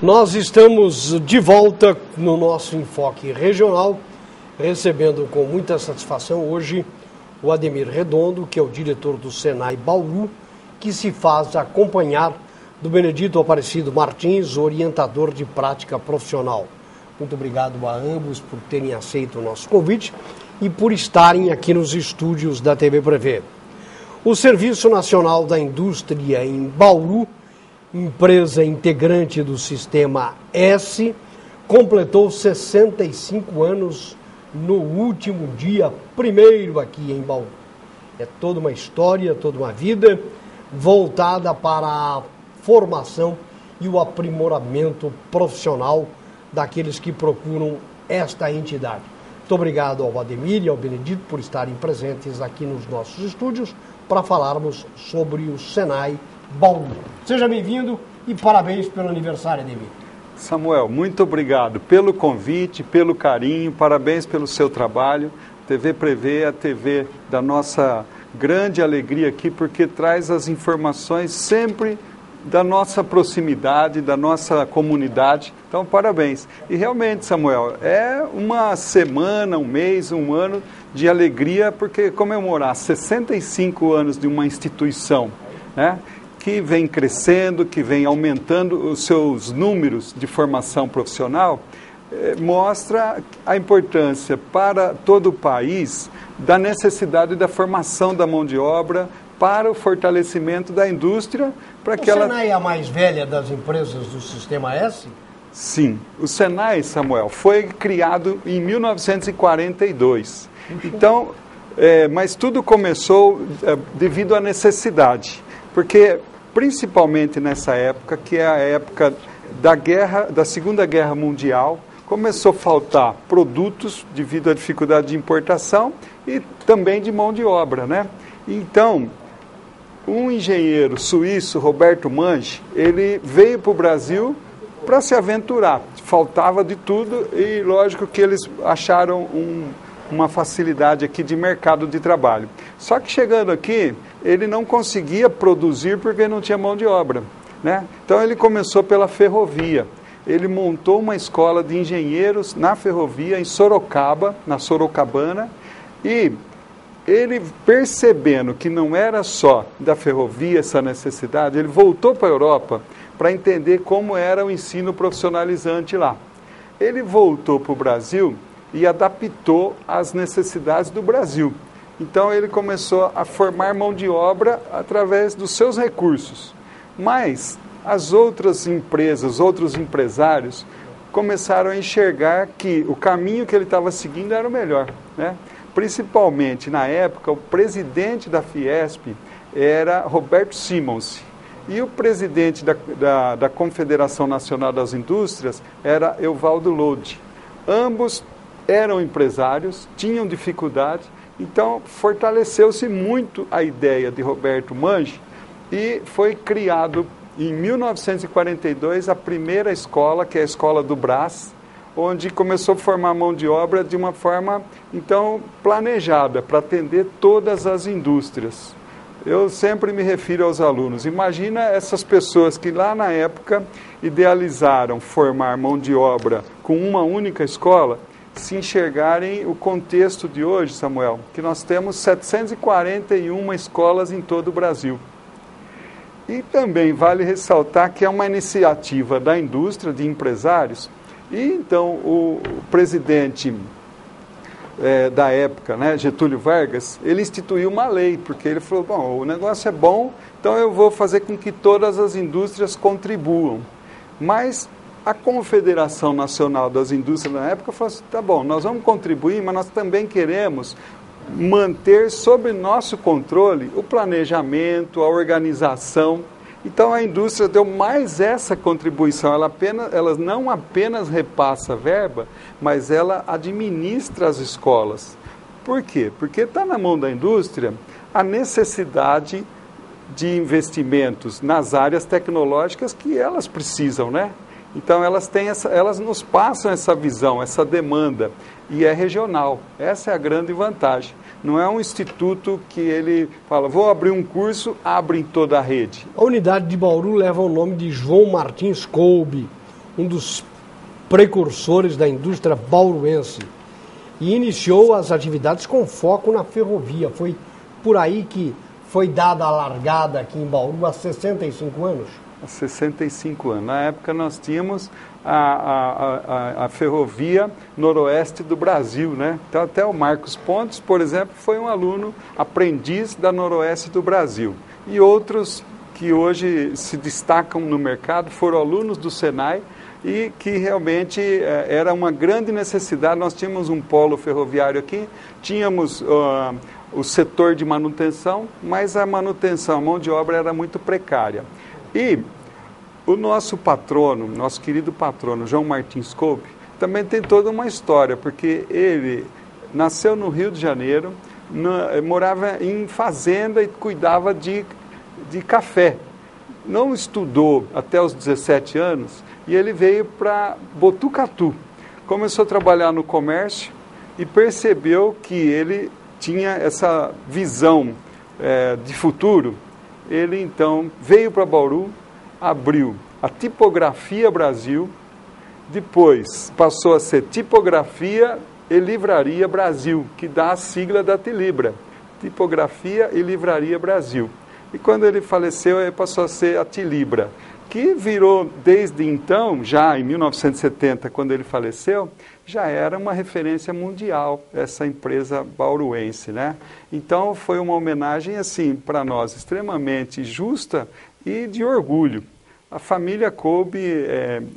Nós estamos de volta no nosso enfoque regional, recebendo com muita satisfação hoje o Ademir Redondo, que é o diretor do Senai Bauru, que se faz acompanhar do Benedito Aparecido Martins, orientador de prática profissional. Muito obrigado a ambos por terem aceito o nosso convite e por estarem aqui nos estúdios da TV Prevê. O Serviço Nacional da Indústria em Bauru, empresa integrante do Sistema S, completou 65 anos no último dia 1º aqui em Bauru. É toda uma história, toda uma vida voltada para a formação e o aprimoramento profissional daqueles que procuram esta entidade. Muito obrigado ao Ademir e ao Benedito por estarem presentes aqui nos nossos estúdios para falarmos sobre o Senai Bauru. Seja bem-vindo e parabéns pelo aniversário, Ademir. Samuel, muito obrigado pelo convite, pelo carinho, parabéns pelo seu trabalho. TV Prevê é a TV da nossa grande alegria aqui, porque traz as informações sempre da nossa proximidade, da nossa comunidade. Então, parabéns. E realmente, Samuel, é uma semana, um mês, um ano de alegria, porque comemorar 65 anos de uma instituição, né, que vem crescendo, que vem aumentando os seus números de formação profissional, mostra a importância para todo o país da necessidade da formação da mão de obra para o fortalecimento da indústria. Para que ela... Senai é a mais velha das empresas do Sistema S? Sim, o Senai, Samuel, foi criado em 1942. Então, mas tudo começou devido à necessidade, porque principalmente nessa época, que é a época da Segunda Guerra Mundial, começou a faltar produtos devido à dificuldade de importação e também de mão de obra, né? Então, um engenheiro suíço, Roberto Manche, ele veio para o Brasil para se aventurar. Faltava de tudo e lógico que eles acharam uma facilidade aqui de mercado de trabalho. Só que chegando aqui, ele não conseguia produzir porque não tinha mão de obra, né? Então ele começou pela ferrovia. Ele montou uma escola de engenheiros na ferrovia em Sorocaba, na Sorocabana, e ele, percebendo que não era só da ferrovia essa necessidade, ele voltou para a Europa para entender como era o ensino profissionalizante lá. Ele voltou para o Brasil e adaptou às necessidades do Brasil. Então ele começou a formar mão de obra através dos seus recursos. Mas as outras empresas, outros empresários, começaram a enxergar que o caminho que ele estava seguindo era o melhor, né? Principalmente, na época, o presidente da Fiesp era Roberto Simons e o presidente da Confederação Nacional das Indústrias era Evaldo Lodi. Ambos eram empresários, tinham dificuldade, então fortaleceu-se muito a ideia de Roberto Manche e foi criado em 1942 a primeira escola, que é a Escola do Brás, onde começou a formar mão de obra de uma forma, então, planejada, para atender todas as indústrias. Eu sempre me refiro aos alunos. Imagina essas pessoas que lá na época idealizaram formar mão de obra com uma única escola, se enxergarem o contexto de hoje, Samuel, que nós temos 741 escolas em todo o Brasil. E também vale ressaltar que é uma iniciativa da indústria, de empresários. E então o presidente da época, né, Getúlio Vargas, ele instituiu uma lei, porque ele falou, bom, o negócio é bom, então eu vou fazer com que todas as indústrias contribuam. Mas a Confederação Nacional das Indústrias na época falou assim, tá bom, nós vamos contribuir, mas nós também queremos manter sob nosso controle o planejamento, a organização. Então a indústria deu mais essa contribuição, ela não apenas repassa verba, mas ela administra as escolas. Por quê? Porque está na mão da indústria a necessidade de investimentos nas áreas tecnológicas que elas precisam, né? Então elas nos passam essa visão, essa demanda, e é regional. Essa é a grande vantagem. Não é um instituto que ele fala, vou abrir um curso, abre em toda a rede. A unidade de Bauru leva o nome de João Martins Kolbe, um dos precursores da indústria bauruense e iniciou as atividades com foco na ferrovia. Foi por aí que foi dada a largada aqui em Bauru há 65 anos? Há 65 anos. Na época nós tínhamos a ferrovia noroeste do Brasil, né? Então até o Marcos Pontes, por exemplo, foi um aluno aprendiz da noroeste do Brasil. E outros que hoje se destacam no mercado foram alunos do Senai e que realmente era uma grande necessidade. Nós tínhamos um polo ferroviário aqui, tínhamos o setor de manutenção, mas a manutenção, a mão de obra era muito precária. E o nosso patrono, nosso querido patrono, João Martins Coupe, também tem toda uma história, porque ele nasceu no Rio de Janeiro, morava em fazenda e cuidava de café. Não estudou até os 17 anos e ele veio para Botucatu. Começou a trabalhar no comércio e percebeu que ele tinha essa visão de futuro. Ele então veio para Bauru, abriu a Tipografia Brasil, depois passou a ser Tipografia e Livraria Brasil, que dá a sigla da Tilibra, Tipografia e Livraria Brasil. E quando ele faleceu, ele passou a ser a Tilibra, que virou desde então, já em 1970, quando ele faleceu, já era uma referência mundial, essa empresa bauruense, né? Então foi uma homenagem, assim, para nós, extremamente justa e de orgulho. A família Coupe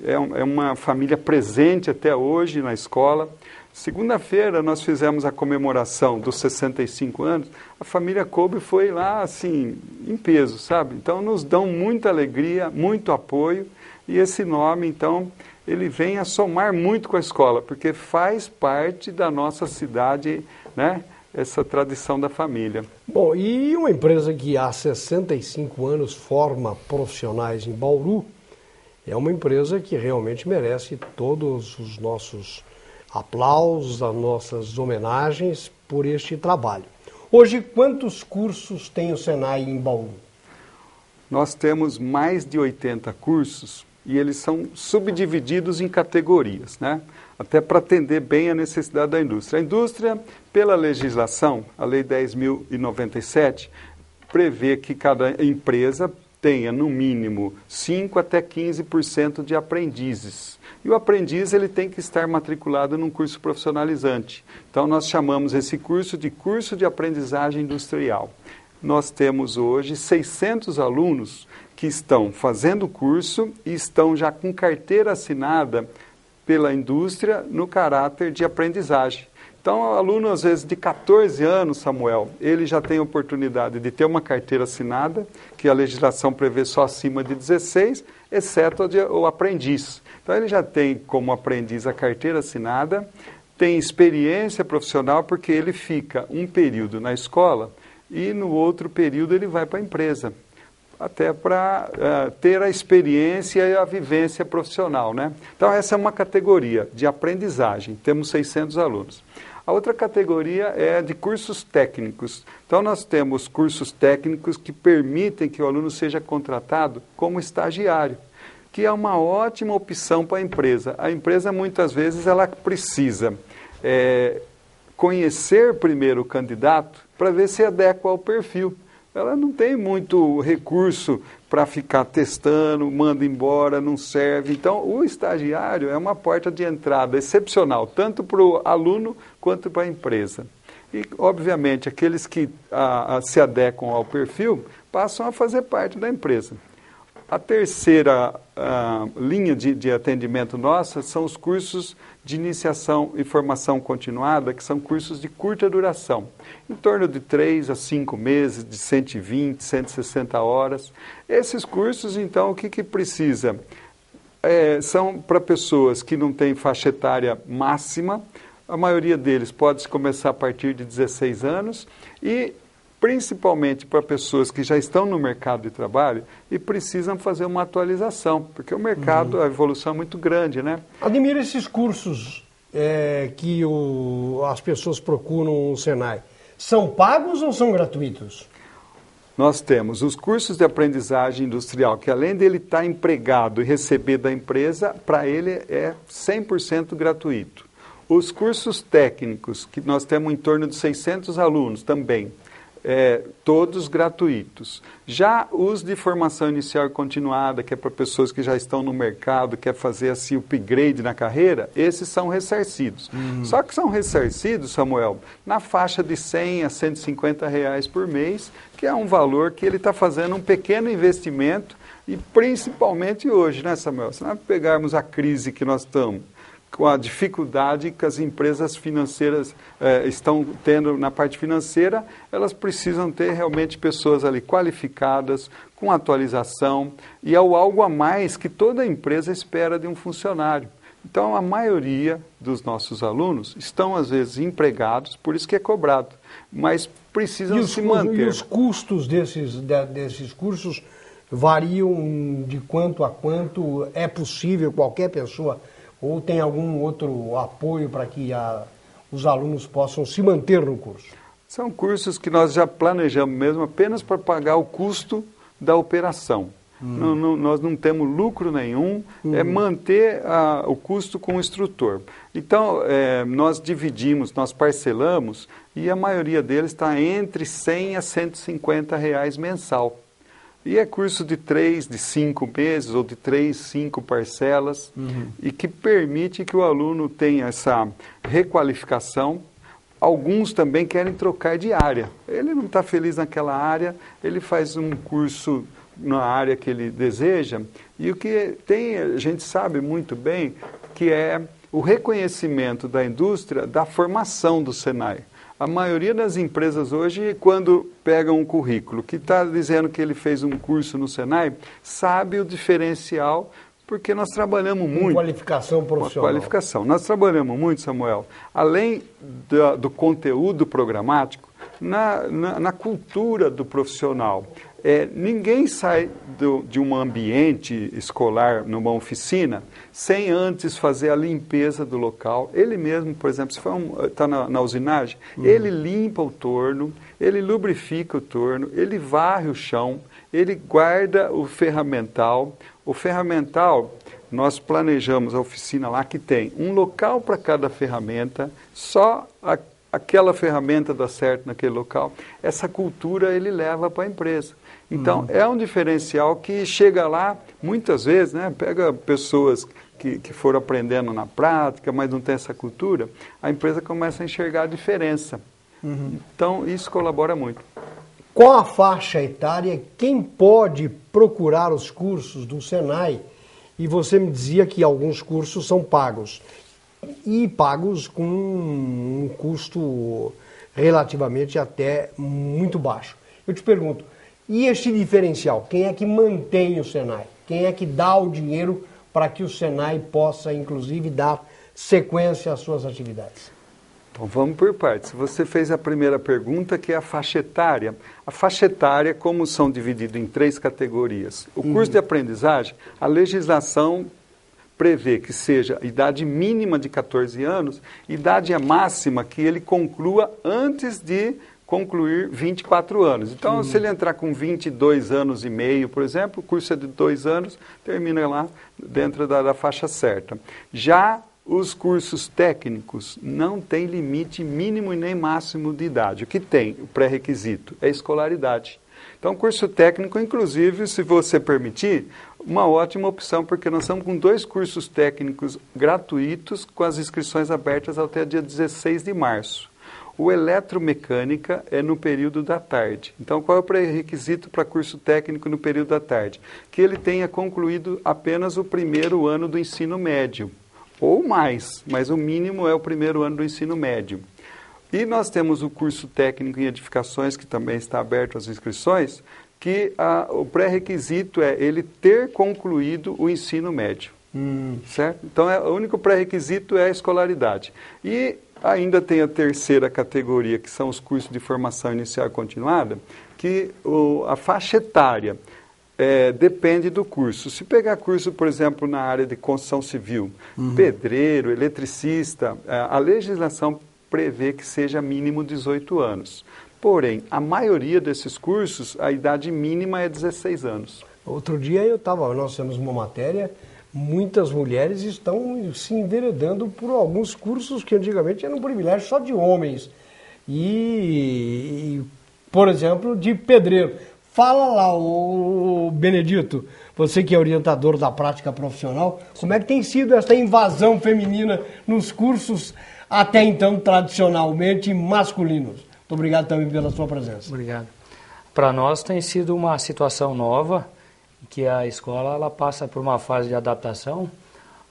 é uma família presente até hoje na escola. Segunda-feira nós fizemos a comemoração dos 65 anos, a família Coupe foi lá, assim, em peso, sabe? Então nos dão muita alegria, muito apoio, e esse nome, então, ele vem a somar muito com a escola, porque faz parte da nossa cidade, né? Essa tradição da família. Bom, e uma empresa que há 65 anos forma profissionais em Bauru, é uma empresa que realmente merece todos os nossos aplausos, as nossas homenagens por este trabalho. Hoje, quantos cursos tem o Senai em Bauru? Nós temos mais de 80 cursos e eles são subdivididos em categorias, né? Até para atender bem a necessidade da indústria. A indústria, pela legislação, a Lei 10.097, prevê que cada empresa tenha, no mínimo, 5% até 15% de aprendizes. E o aprendiz ele tem que estar matriculado num curso profissionalizante. Então, nós chamamos esse curso de aprendizagem industrial. Nós temos hoje 600 alunos que estão fazendo o curso e estão já com carteira assinada pela indústria no caráter de aprendizagem. Então, o aluno, às vezes, de 14 anos, Samuel, ele já tem a oportunidade de ter uma carteira assinada, que a legislação prevê só acima de 16, exceto o aprendiz. Então, ele já tem como aprendiz a carteira assinada, tem experiência profissional, porque ele fica um período na escola e no outro período ele vai para a empresa, até para ter a experiência e a vivência profissional, né? Então, essa é uma categoria de aprendizagem, temos 600 alunos. A outra categoria é de cursos técnicos. Então, nós temos cursos técnicos que permitem que o aluno seja contratado como estagiário, que é uma ótima opção para a empresa. A empresa, muitas vezes, ela precisa conhecer primeiro o candidato para ver se adequa ao perfil. Ela não tem muito recurso para ficar testando, manda embora, não serve. Então, o estagiário é uma porta de entrada excepcional, tanto para o aluno quanto para a empresa. E, obviamente, aqueles que se adequam ao perfil passam a fazer parte da empresa. A terceira linha de atendimento nossa são os cursos de iniciação e formação continuada, que são cursos de curta duração, em torno de 3 a 5 meses, de 120, 160 horas. Esses cursos, então, o que precisa? São para pessoas que não têm faixa etária máxima, a maioria deles pode começar a partir de 16 anos e principalmente para pessoas que já estão no mercado de trabalho e precisam fazer uma atualização, porque o mercado, a evolução é muito grande, né? Ademir, esses cursos que as pessoas procuram no Senai, são pagos ou são gratuitos? Nós temos os cursos de aprendizagem industrial, que além dele estar empregado e receber da empresa, para ele é 100% gratuito. Os cursos técnicos, que nós temos em torno de 600 alunos também, todos gratuitos. Já os de formação inicial e continuada, que é para pessoas que já estão no mercado, quer fazer assim o upgrade na carreira, esses são ressarcidos. Só que são ressarcidos, Samuel, na faixa de R$100 a R$150 por mês, que é um valor que ele está fazendo um pequeno investimento, e principalmente hoje, né, Samuel? Se nós pegarmos a crise que nós estamos, com a dificuldade que as empresas financeiras estão tendo na parte financeira, elas precisam ter realmente pessoas ali qualificadas, com atualização, e é algo a mais que toda empresa espera de um funcionário. Então, a maioria dos nossos alunos estão, às vezes, empregados, por isso que é cobrado, mas precisam se manter. E os custos desses cursos variam de quanto a quanto? É possível qualquer pessoa, ou tem algum outro apoio para que os alunos possam se manter no curso? São cursos que nós já planejamos mesmo apenas para pagar o custo da operação. Nós não temos lucro nenhum, é manter o custo com o instrutor. Então, nós dividimos, nós parcelamos, e a maioria deles está entre R$100 a R$150 mensal. E é curso de 3, de 5 meses, ou de 3, 5 parcelas, e que permite que o aluno tenha essa requalificação. Alguns também querem trocar de área. Ele não está feliz naquela área, ele faz um curso na área que ele deseja, e o que tem, a gente sabe muito bem, que é o reconhecimento da indústria da formação do Senai. A maioria das empresas hoje, quando pegam um currículo que está dizendo que ele fez um curso no Senai, sabe o diferencial, porque nós trabalhamos muito. Qualificação profissional. Qualificação. Nós trabalhamos muito, Samuel, além do conteúdo programático, na cultura do profissional. Ninguém sai de um ambiente escolar, numa oficina, sem antes fazer a limpeza do local. Ele mesmo, por exemplo, se está na usinagem, ele limpa o torno, ele lubrifica o torno, ele varre o chão, ele guarda o ferramental. O ferramental, nós planejamos a oficina lá que tem um local para cada ferramenta, só aquela ferramenta dá certo naquele local. Essa cultura ele leva para a empresa. Então, é um diferencial que chega lá, muitas vezes, né, pega pessoas que foram aprendendo na prática, mas não tem essa cultura, a empresa começa a enxergar a diferença. Então, isso colabora muito. Qual a faixa etária? Quem pode procurar os cursos do Senai? E você me dizia que alguns cursos são pagos. E pagos com um custo relativamente até muito baixo. Eu te pergunto, e este diferencial? Quem é que mantém o Senai? Quem é que dá o dinheiro para que o Senai possa, inclusive, dar sequência às suas atividades? Então, vamos por partes. Você fez a primeira pergunta, que é a faixa etária. A faixa etária, como são divididos em 3 categorias. O curso de aprendizagem, a legislação prevê que seja idade mínima de 14 anos, idade máxima que ele conclua antes de concluir 24 anos. Então, se ele entrar com 22 anos e meio, por exemplo, o curso é de 2 anos, termina lá dentro da faixa certa. Já os cursos técnicos não têm limite mínimo e nem máximo de idade. O que tem, o pré-requisito, é escolaridade. Então, curso técnico, inclusive, se você permitir, uma ótima opção, porque nós estamos com 2 cursos técnicos gratuitos, com as inscrições abertas até dia 16 de março. O eletromecânica é no período da tarde. Então, qual é o pré-requisito para curso técnico no período da tarde? Que ele tenha concluído apenas o primeiro ano do ensino médio, ou mais, mas o mínimo é o primeiro ano do ensino médio. E nós temos o curso técnico em edificações, que também está aberto às inscrições, que o pré-requisito é ele ter concluído o ensino médio. Certo? Então, o único pré-requisito é a escolaridade. E ainda tem a terceira categoria, que são os cursos de formação inicial e continuada, que a faixa etária depende do curso. Se pegar curso, por exemplo, na área de construção civil, pedreiro, eletricista, a legislação prevê que seja mínimo 18 anos. Porém, a maioria desses cursos, a idade mínima é 16 anos. Outro dia nós temos uma matéria, muitas mulheres estão se enveredando por alguns cursos que antigamente eram um privilégio só de homens. Por exemplo, de pedreiro. Fala lá, o Benedito, você que é orientador da prática profissional, como é que tem sido essa invasão feminina nos cursos até então tradicionalmente masculinos? Muito obrigado também pela sua presença. Obrigado. Para nós tem sido uma situação nova, que a escola ela passa por uma fase de adaptação,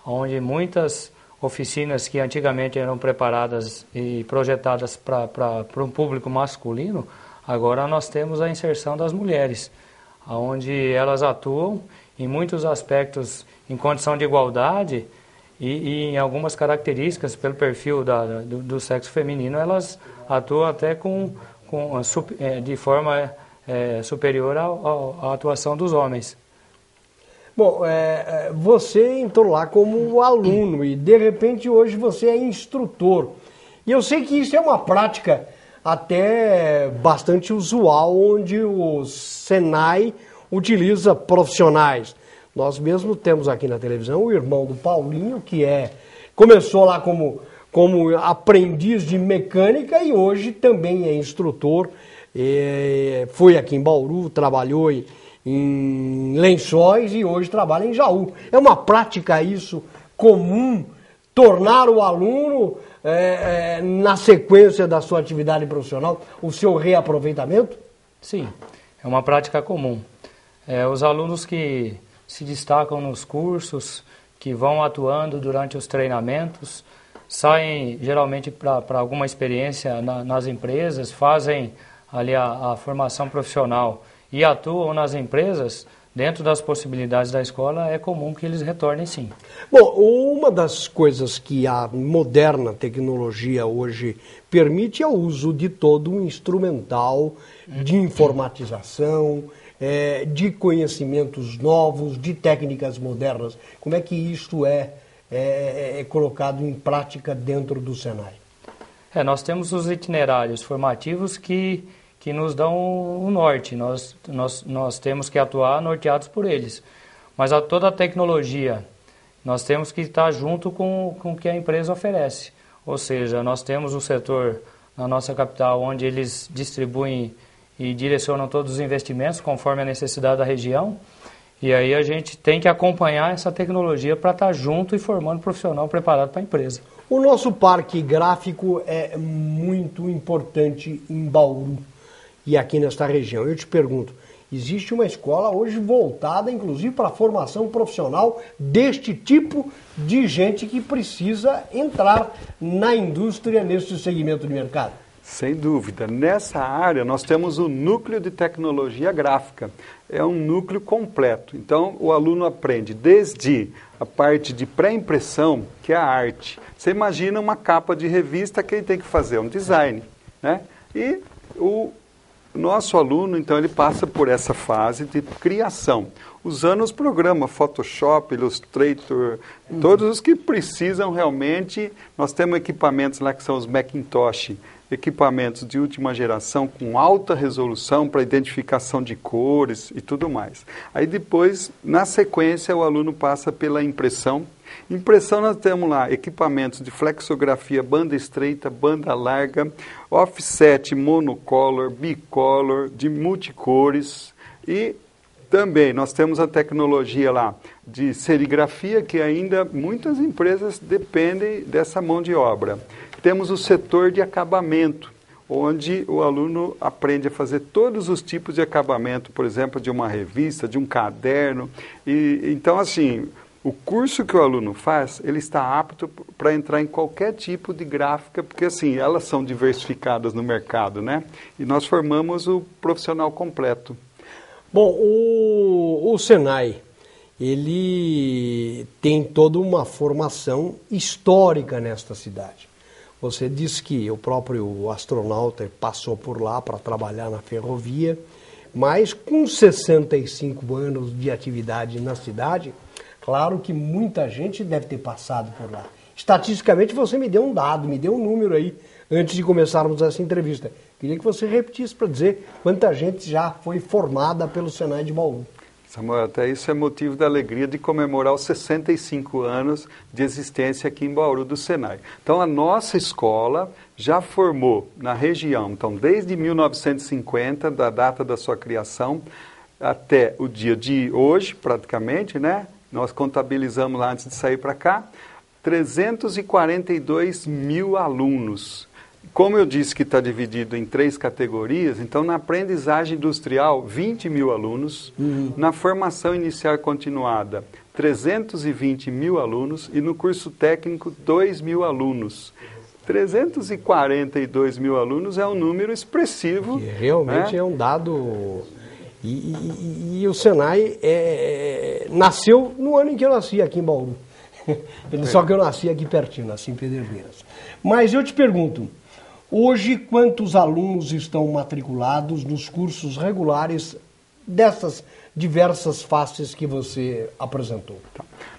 onde muitas oficinas que antigamente eram preparadas e projetadas para um público masculino, agora nós temos a inserção das mulheres, onde elas atuam em muitos aspectos em condição de igualdade e em algumas características pelo perfil do sexo feminino, elas atuam até de forma superior à atuação dos homens. Bom, você entrou lá como aluno e de repente hoje você é instrutor. E eu sei que isso é uma prática até bastante usual, onde o Senai utiliza profissionais. Nós mesmo temos aqui na televisão o irmão do Paulinho, que começou lá como aprendiz de mecânica e hoje também é instrutor. Foi aqui em Bauru, trabalhou em Lençóis e hoje trabalha em Jaú. É uma prática isso comum, tornar o aluno, na sequência da sua atividade profissional, o seu reaproveitamento? Sim, é uma prática comum. Os alunos que se destacam nos cursos, que vão atuando durante os treinamentos, saem geralmente para alguma experiência nas empresas, fazem ali a formação profissional e atuam nas empresas, dentro das possibilidades da escola, é comum que eles retornem sim. Bom, uma das coisas que a moderna tecnologia hoje permite é o uso de todo um instrumental de informatização, de conhecimentos novos, de técnicas modernas. Como é que isto é colocado em prática dentro do Senai? Nós temos os itinerários formativos que nos dão o norte, nós temos que atuar norteados por eles. Mas toda a tecnologia, nós temos que estar junto com o que a empresa oferece. Ou seja, nós temos um setor na nossa capital onde eles distribuem e direcionam todos os investimentos conforme a necessidade da região. E aí a gente tem que acompanhar essa tecnologia para estar junto e formando profissional preparado para a empresa. O nosso parque gráfico é muito importante em Bauru e aqui nesta região. Eu te pergunto, existe uma escola hoje voltada, inclusive, para a formação profissional deste tipo de gente que precisa entrar na indústria, nesse segmento de mercado? Sem dúvida. Nessa área, nós temos o núcleo de tecnologia gráfica. É um núcleo completo. Então, o aluno aprende desde a parte de pré-impressão, que é a arte. Você imagina uma capa de revista, que ele tem que fazer um design, né? E o nosso aluno, então, ele passa por essa fase de criação, usando os programas Photoshop, Illustrator, todos os que precisam realmente. Nós temos equipamentos lá que são os Macintosh, equipamentos de última geração com alta resolução para identificação de cores e tudo mais. Aí depois, na sequência, o aluno passa pela impressão. Impressão, nós temos lá equipamentos de flexografia, banda estreita, banda larga, offset, monocolor, bicolor, de multicores. E também nós temos a tecnologia lá de serigrafia, que ainda muitas empresas dependem dessa mão de obra. Temos o setor de acabamento, onde o aluno aprende a fazer todos os tipos de acabamento, por exemplo, de uma revista, de um caderno. Então, assim, o curso que o aluno faz, ele está apto para entrar em qualquer tipo de gráfica, porque assim, elas são diversificadas no mercado, né? E nós formamos o profissional completo. Bom, o Senai, ele tem toda uma formação histórica nesta cidade. Você disse que o próprio astronauta passou por lá para trabalhar na ferrovia, mas com 65 anos de atividade na cidade, claro que muita gente deve ter passado por lá. Estatisticamente, você me deu um dado, me deu um número aí, antes de começarmos essa entrevista. Queria que você repetisse para dizer quanta gente já foi formada pelo Senai de Bauru. Samuel, até isso é motivo da alegria de comemorar os 65 anos de existência aqui em Bauru do Senai. Então, a nossa escola já formou na região, então, desde 1950, da data da sua criação, até o dia de hoje, praticamente, né? Nós contabilizamos lá antes de sair para cá, 342 mil alunos. Como eu disse que está dividido em 3 categorias, então na aprendizagem industrial, 20 mil alunos, na formação inicial e continuada, 320 mil alunos e no curso técnico, 2 mil alunos. 342 mil alunos é um número expressivo. Que realmente é um dado... E o Senai nasceu no ano em que eu nasci aqui em Bauru. Só que eu nasci aqui pertinho, nasci em Pederneiras. Mas eu te pergunto, hoje quantos alunos estão matriculados nos cursos regulares dessas diversas faces que você apresentou?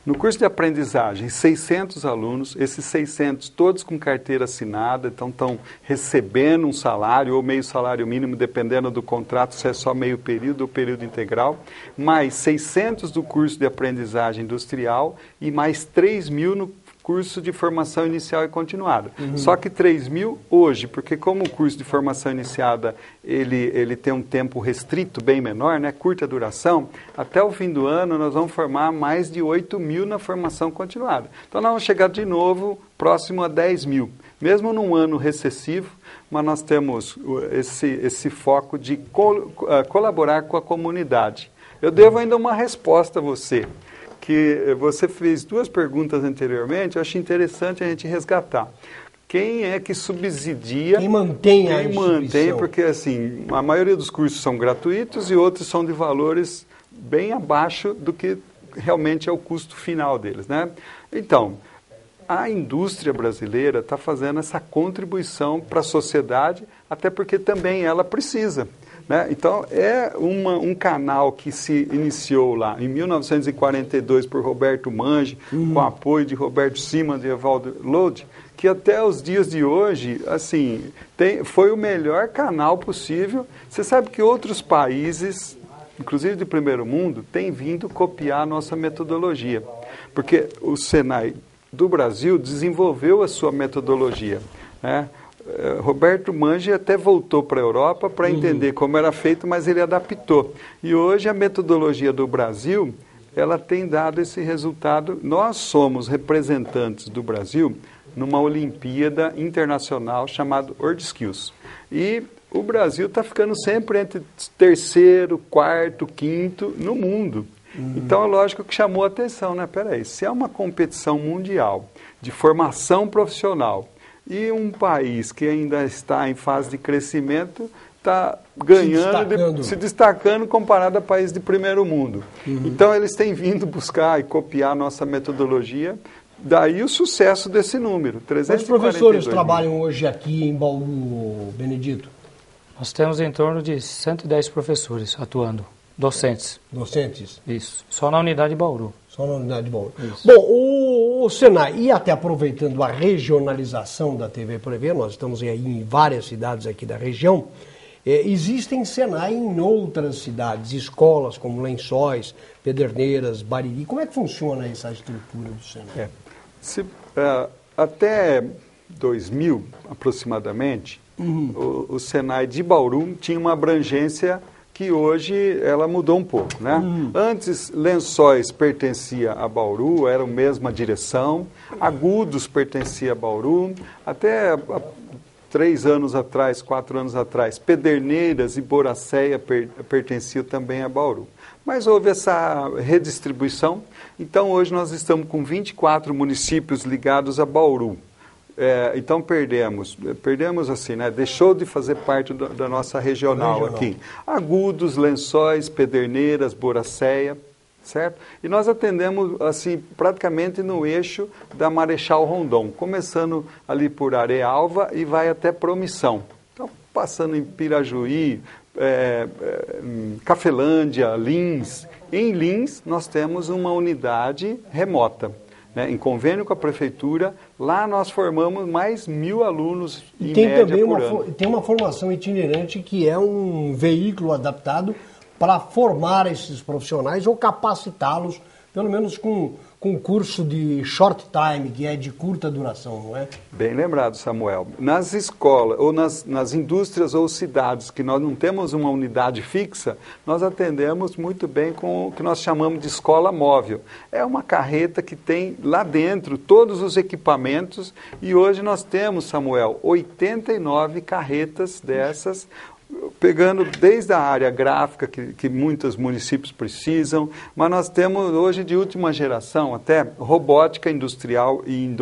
No curso de aprendizagem, 600 alunos, esses 600 todos com carteira assinada, então estão recebendo um salário ou meio salário mínimo, dependendo do contrato, se é só meio período ou período integral, mais 600 do curso de aprendizagem industrial e mais 3 mil no curso de formação inicial e continuada. Só que 3 mil hoje, porque como o curso de formação iniciada ele tem um tempo restrito, bem menor, né, curta duração, até o fim do ano nós vamos formar mais de 8 mil na formação continuada. Então nós vamos chegar de novo próximo a 10 mil. Mesmo num ano recessivo, mas nós temos esse foco de colaborar com a comunidade. Eu devo ainda uma resposta a você, que você fez 2 perguntas anteriormente, eu acho interessante a gente resgatar. Quem é que subsidia? Quem mantém a instituição? Quem mantém, porque assim, a maioria dos cursos são gratuitos e outros são de valores bem abaixo do que realmente é o custo final deles, né? Então, a indústria brasileira está fazendo essa contribuição para a sociedade, até porque também ela precisa. Né? Então, é um canal que se iniciou lá em 1942 por Roberto Mangi, com apoio de Roberto Siman e Evaldo Lodi, que até os dias de hoje, assim, foi o melhor canal possível. Você sabe que outros países, inclusive de primeiro mundo, têm vindo copiar a nossa metodologia, porque o Senai do Brasil desenvolveu a sua metodologia, né? Roberto Mangi até voltou para a Europa para entender como era feito, mas ele adaptou. E hoje a metodologia do Brasil, ela tem dado esse resultado. Nós somos representantes do Brasil numa Olimpíada Internacional chamada World Skills. E o Brasil está ficando sempre entre 3º, 4º, 5º no mundo. Então é lógico que chamou a atenção, né? Peraí, se é uma competição mundial de formação profissional, e um país que ainda está em fase de crescimento está ganhando, se destacando comparado a países de primeiro mundo. Então, eles têm vindo buscar e copiar a nossa metodologia, daí o sucesso desse número, 342 Quantos professores trabalham hoje aqui em Bauru, Benedito? Nós temos em torno de 110 professores atuando, docentes. Docentes? Isso, só na unidade de Bauru. Só na unidade de Bauru. Isso. Bom, o Senai, e até aproveitando a regionalização da TV Prevê, nós estamos aí em várias cidades aqui da região, existem Senai em outras cidades, escolas como Lençóis, Pederneiras, Bariri. Como é que funciona essa estrutura do Senai? Até 2000, aproximadamente, o Senai de Bauru tinha uma abrangência que hoje ela mudou um pouco, né? Antes, Lençóis pertencia a Bauru, era a mesma direção, Agudos pertencia a Bauru, até 3 anos atrás, 4 anos atrás, Pederneiras e Boracéia pertenciam também a Bauru. Mas houve essa redistribuição, então hoje nós estamos com 24 municípios ligados a Bauru. Então perdemos assim, né? Deixou de fazer parte da nossa regional aqui. Agudos, Lençóis, Pederneiras, Boracéia, certo? E nós atendemos assim praticamente no eixo da Marechal Rondon, começando ali por Arealva e vai até Promissão. Então passando em Pirajuí, Cafelândia, Lins. Em Lins nós temos uma unidade remota. né? Em convênio com a prefeitura, lá nós formamos mais 1.000 alunos em tem média também por ano. tem uma formação itinerante que é um veículo adaptado para formar esses profissionais ou capacitá-los, pelo menos com curso de short time, que é de curta duração, não é? Bem lembrado, Samuel. Nas escolas, ou nas indústrias ou cidades que nós não temos uma unidade fixa, nós atendemos muito bem com o que nós chamamos de escola móvel. É uma carreta que tem lá dentro todos os equipamentos e hoje nós temos, Samuel, 89 carretas dessas, pegando desde a área gráfica, que muitos municípios precisam, mas nós temos hoje de última geração até robótica industrial e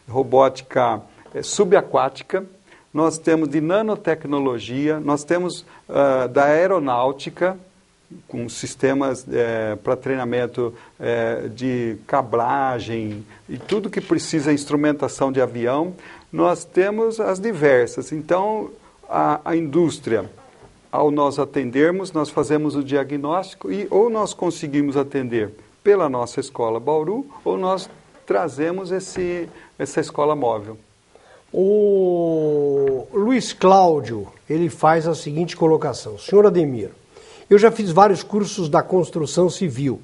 robótica subaquática, nós temos de nanotecnologia, nós temos da aeronáutica, com sistemas para treinamento de cablagem e tudo que precisa instrumentação de avião, nós temos as diversas. Então, a indústria, ao nós atendermos, nós fazemos o diagnóstico e ou nós conseguimos atender pela nossa escola Bauru ou nós trazemos essa escola móvel. O Luiz Cláudio, ele faz a seguinte colocação. Senhor Ademir, eu já fiz vários cursos da construção civil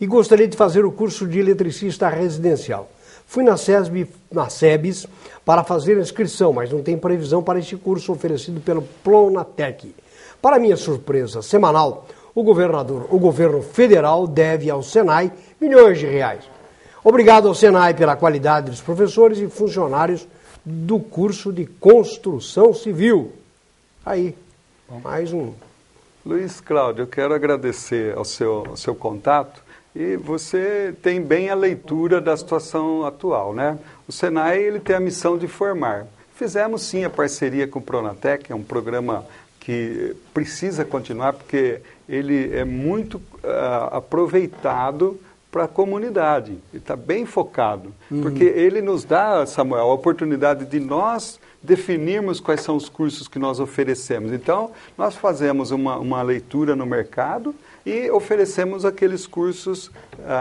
e gostaria de fazer o curso de eletricista residencial. Fui na SEBS para fazer a inscrição, mas não tem previsão para este curso oferecido pelo Pronatec. Para minha surpresa semanal, o governo federal deve ao Senai milhões de reais. Obrigado ao Senai pela qualidade dos professores e funcionários do curso de construção civil. Aí, mais um. Luiz Cláudio, eu quero agradecer ao seu contato. E você tem bem a leitura da situação atual, né? O Senai, ele tem a missão de formar. Fizemos sim a parceria com o Pronatec, é um programa que precisa continuar porque ele é muito aproveitado para a comunidade. Ele está bem focado, porque ele nos dá, Samuel, a oportunidade de nós definirmos quais são os cursos que nós oferecemos. Então, nós fazemos uma leitura no mercado e oferecemos aqueles cursos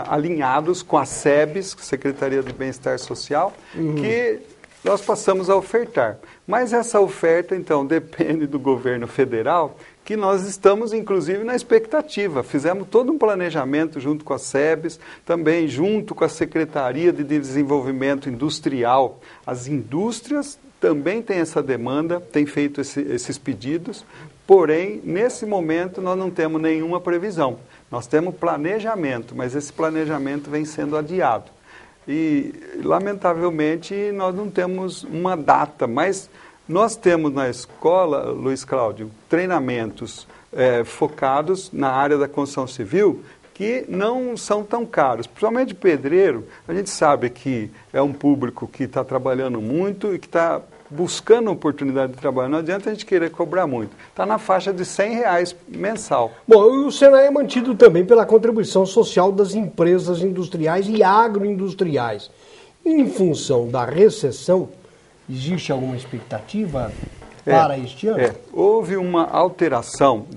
alinhados com a SEBS, Secretaria de Bem-Estar Social, que nós passamos a ofertar. Mas essa oferta, então, depende do governo federal, que nós estamos, inclusive, na expectativa. Fizemos todo um planejamento junto com a SEBS, também junto com a Secretaria de Desenvolvimento Industrial. As indústrias também têm essa demanda, têm feito esses pedidos, porém, nesse momento, nós não temos nenhuma previsão. Nós temos planejamento, mas esse planejamento vem sendo adiado. E, lamentavelmente, nós não temos uma data, mas nós temos na escola, Luiz Cláudio, treinamentos focados na área da construção civil que não são tão caros. Principalmente pedreiro, a gente sabe que é um público que está trabalhando muito e que está buscando oportunidade de trabalho. Não adianta a gente querer cobrar muito. Está na faixa de R$100 mensal. Bom, o Senai é mantido também pela contribuição social das empresas industriais e agroindustriais. Em função da recessão, existe alguma expectativa para este ano? Houve uma alteração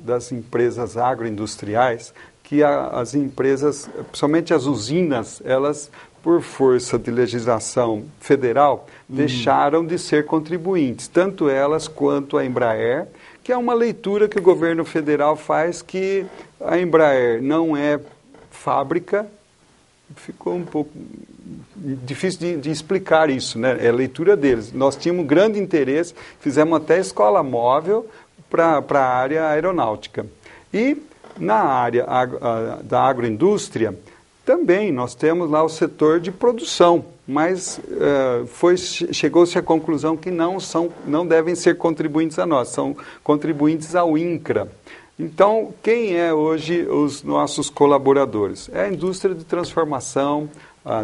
das empresas agroindustriais, que as empresas, principalmente as usinas, elas, por força de legislação federal, deixaram de ser contribuintes, tanto elas quanto a Embraer, que é uma leitura que o governo federal faz que a Embraer não é fábrica. Ficou um pouco difícil de explicar isso, né? É a leitura deles. Nós tínhamos grande interesse, fizemos até escola móvel para a área aeronáutica. E na área da agroindústria, também nós temos lá o setor de produção, mas chegou-se à conclusão que não devem ser contribuintes a nós, são contribuintes ao INCRA. Então, quem é hoje os nossos colaboradores? É a indústria de transformação,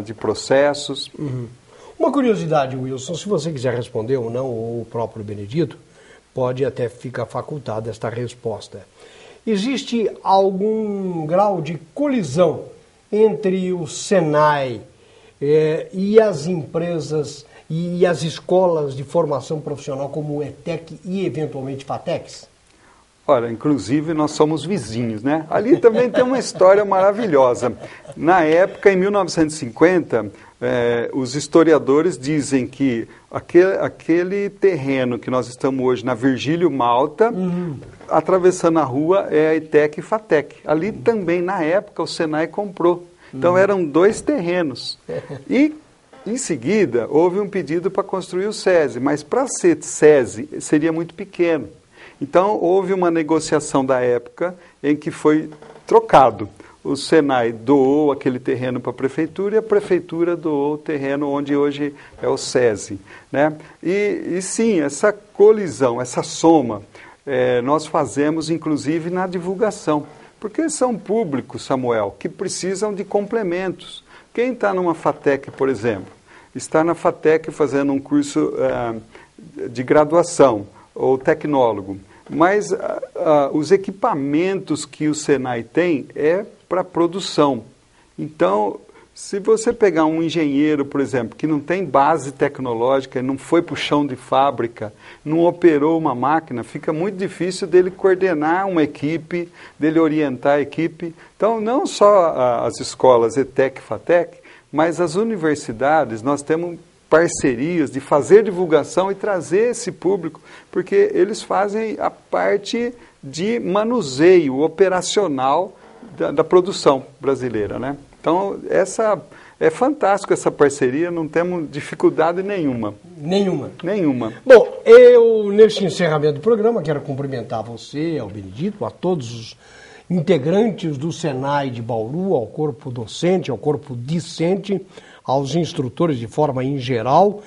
de processos. Uma curiosidade, Wilson, se você quiser responder ou não, ou o próprio Benedito, pode até ficar facultada esta resposta. Existe algum grau de colisão entre o Senai e as empresas e as escolas de formação profissional como o ETEC e eventualmente FATECs? Olha, inclusive nós somos vizinhos, né? Ali também tem uma história maravilhosa. Na época, em 1950, os historiadores dizem que aquele terreno que nós estamos hoje na Virgílio Malta, atravessando a rua, é a ETEC e FATEC. Ali também, na época, o Senai comprou. Então eram 2 terrenos. E, em seguida, houve um pedido para construir o SESI, mas para ser SESI seria muito pequeno. Então, houve uma negociação da época em que foi trocado. O Senai doou aquele terreno para a prefeitura e a prefeitura doou o terreno onde hoje é o SESI, né? E sim, essa colisão, essa soma, nós fazemos inclusive na divulgação. Porque são públicos, Samuel, que precisam de complementos. Quem está numa FATEC, por exemplo, está na FATEC fazendo um curso de graduação ou tecnólogo, mas os equipamentos que o Senai tem é para produção. Então, se você pegar um engenheiro, por exemplo, que não tem base tecnológica, não foi para o chão de fábrica, não operou uma máquina, fica muito difícil dele coordenar uma equipe, dele orientar a equipe. Então, não só as escolas ETEC e FATEC, mas as universidades, nós temos parcerias de fazer divulgação e trazer esse público, porque eles fazem a parte de manuseio operacional da produção brasileira, né? Então, é fantástico essa parceria, não temos dificuldade nenhuma. Nenhuma? Nenhuma. Bom, eu, neste encerramento do programa, quero cumprimentar você, ao Benedito, a todos os integrantes do Senai de Bauru, ao corpo docente, ao corpo discente, aos instrutores de forma em geral,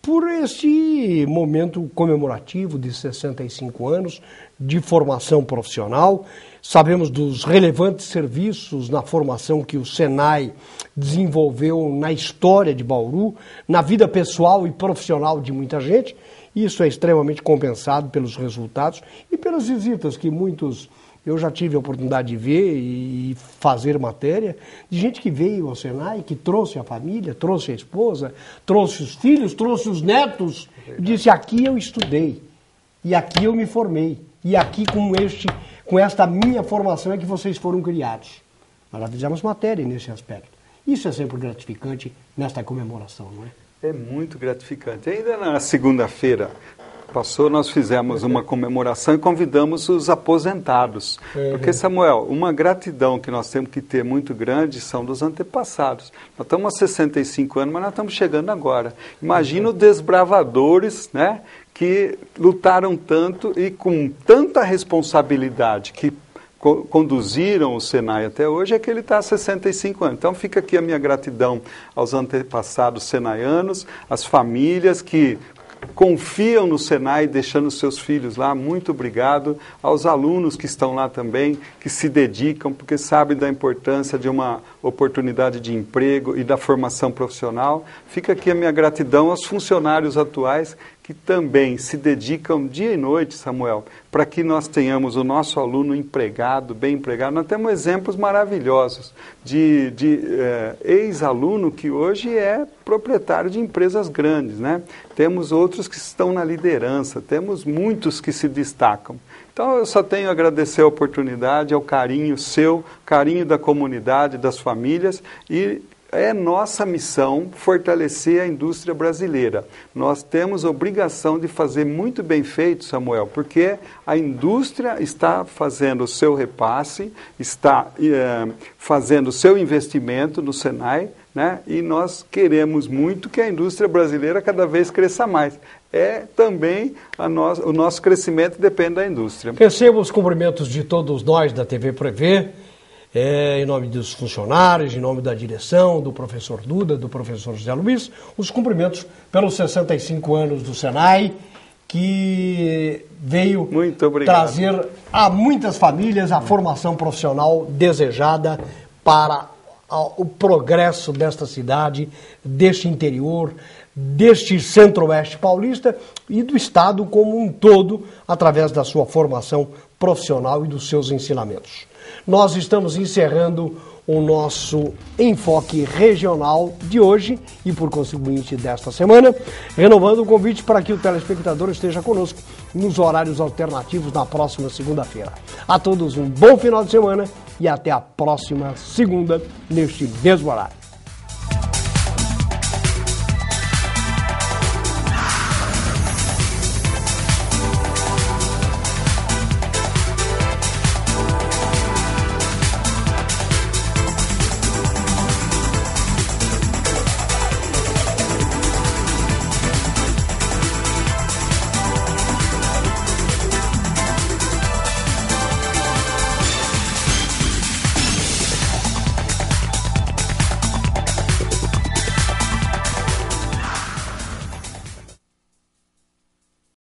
por este momento comemorativo de 65 anos de formação profissional. Sabemos dos relevantes serviços na formação que o Senai desenvolveu na história de Bauru, na vida pessoal e profissional de muita gente. Isso é extremamente compensado pelos resultados e pelas visitas que muitos... Eu já tive a oportunidade de ver e fazer matéria de gente que veio ao Senai, que trouxe a família, trouxe a esposa, trouxe os filhos, trouxe os netos, e disse: aqui eu estudei, e aqui eu me formei, e aqui com esta minha formação é que vocês foram criados. Nós já fizemos matéria nesse aspecto. Isso é sempre gratificante nesta comemoração, não é? É muito gratificante. Ainda na segunda-feira passou, nós fizemos uma comemoração e convidamos os aposentados. Porque, Samuel, uma gratidão que nós temos que ter muito grande são dos antepassados. Nós estamos há 65 anos, mas nós estamos chegando agora. Imagina os desbravadores, né, que lutaram tanto e com tanta responsabilidade que conduziram o Senai até hoje, é que ele está há 65 anos. Então fica aqui a minha gratidão aos antepassados senaianos, às famílias que confiam no Senai, deixando seus filhos lá. Muito obrigado aos alunos que estão lá também, que se dedicam, porque sabem da importância de uma oportunidade de emprego e da formação profissional. Fica aqui a minha gratidão aos funcionários atuais, que também se dedicam dia e noite, Samuel, para que nós tenhamos o nosso aluno empregado, bem empregado. Nós temos exemplos maravilhosos de ex-aluno que hoje é proprietário de empresas grandes, né? Temos outros que estão na liderança, temos muitos que se destacam. Então, eu só tenho a agradecer a oportunidade, ao carinho seu, carinho da comunidade, das famílias, e é nossa missão fortalecer a indústria brasileira. Nós temos a obrigação de fazer muito bem feito, Samuel, porque a indústria está fazendo o seu repasse, está fazendo o seu investimento no Senai, né? E nós queremos muito que a indústria brasileira cada vez cresça mais. Também o nosso crescimento depende da indústria. Recebo os cumprimentos de todos nós da TV Prevê, em nome dos funcionários, em nome da direção, do professor Duda, do professor José Luiz, os cumprimentos pelos 65 anos do Senai, que veio trazer a muitas famílias a formação profissional desejada para o progresso desta cidade, deste interior, deste centro-oeste paulista e do Estado como um todo, através da sua formação profissional e dos seus ensinamentos. Nós estamos encerrando o nosso enfoque regional de hoje e, por conseguinte, desta semana, renovando o convite para que o telespectador esteja conosco nos horários alternativos na próxima segunda-feira. A todos um bom final de semana e até a próxima segunda, neste mesmo horário.